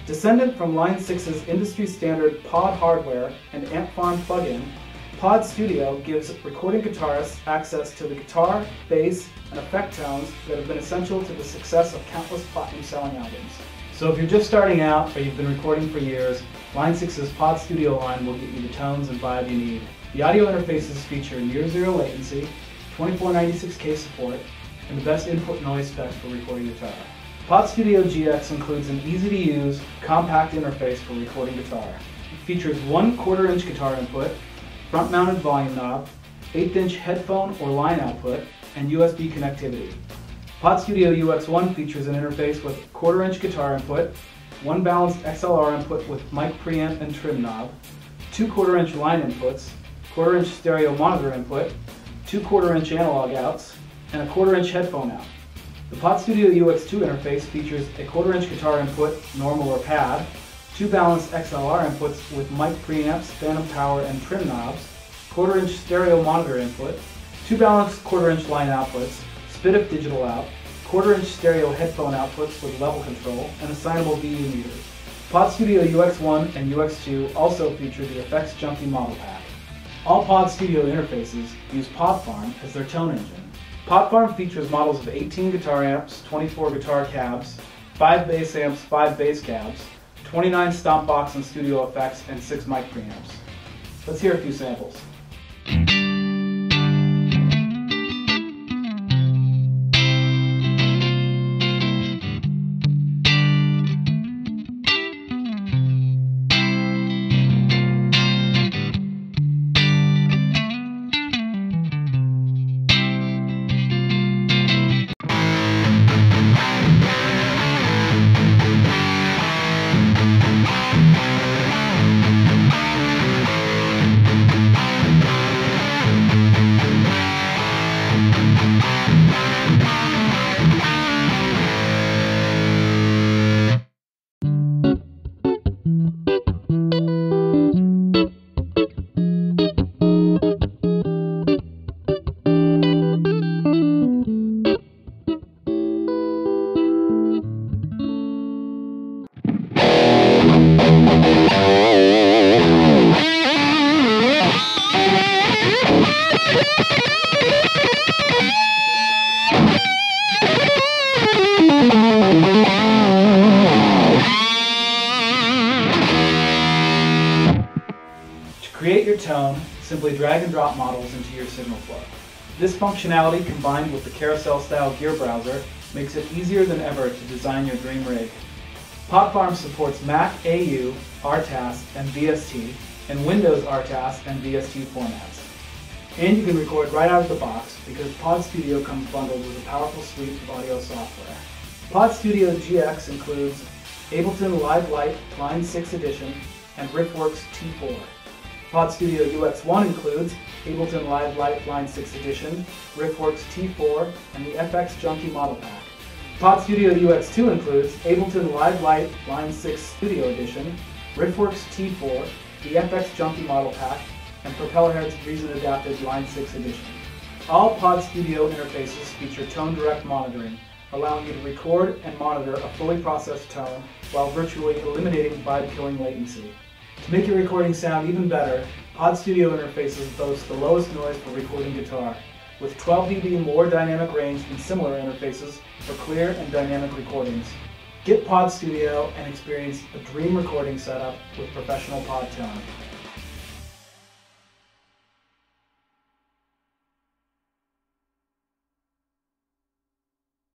Descendant from Line 6's industry-standard Pod hardware and Amp Farm plugin, Pod Studio gives recording guitarists access to the guitar, bass, and effect tones that have been essential to the success of countless platinum-selling albums. So if you're just starting out or you've been recording for years, Line 6's Pod Studio line will get you the tones and vibe you need. The audio interfaces feature near zero latency, 2496K support, and the best input noise specs for recording guitar. Pod Studio GX includes an easy-to-use, compact interface for recording guitar. It features one 1/4-inch guitar input, front-mounted volume knob, 1/8-inch headphone or line output, and USB connectivity. Pod Studio UX1 features an interface with 1/4-inch guitar input, one balanced XLR input with mic preamp and trim knob, two 1/4-inch line inputs, 1/4-inch stereo monitor input, two 1/4-inch analog outs, and a 1/4-inch headphone out. The Pod Studio UX2 interface features a 1/4-inch guitar input, normal or pad, two balanced XLR inputs with mic preamps, phantom power, and trim knobs, 1/4-inch stereo monitor input, two balanced 1/4-inch line outputs, SPDIF digital out, 1/4-inch stereo headphone outputs with level control, and assignable VU meters. Pod Studio UX1 and UX2 also feature the Effects Junkie model pack. All Pod Studio interfaces use Pod Farm as their tone engine. Pod Farm features models of 18 guitar amps, 24 guitar cabs, 5 bass amps, 5 bass cabs, 29 stomp box and studio effects, and 6 mic preamps. Let's hear a few samples. To create your tone, simply drag and drop models into your signal flow. This functionality, combined with the carousel-style gear browser, makes it easier than ever to design your dream rig. Pod Farm supports Mac AU, RTAS, and VST, and Windows RTAS and VST formats. And you can record right out of the box because Pod Studio comes bundled with a powerful suite of audio software. Pod Studio GX includes Ableton Live Lite Line 6 Edition and RiffWorks T4. Pod Studio UX1 includes Ableton Live Lite Line 6 Edition, RiffWorks T4, and the FX Junkie model pack. Pod Studio UX2 includes Ableton Live Lite Line 6 Studio Edition, RiffWorks T4, the FX Junkie model pack, and Propellerhead's Reason Adapted Line 6 Edition. All Pod Studio interfaces feature tone direct monitoring, allowing you to record and monitor a fully processed tone while virtually eliminating vibe-killing latency. To make your recording sound even better, Pod Studio interfaces boast the lowest noise for recording guitar, with 12 dB more dynamic range than similar interfaces for clear and dynamic recordings. Get Pod Studio and experience a dream recording setup with professional pod tone.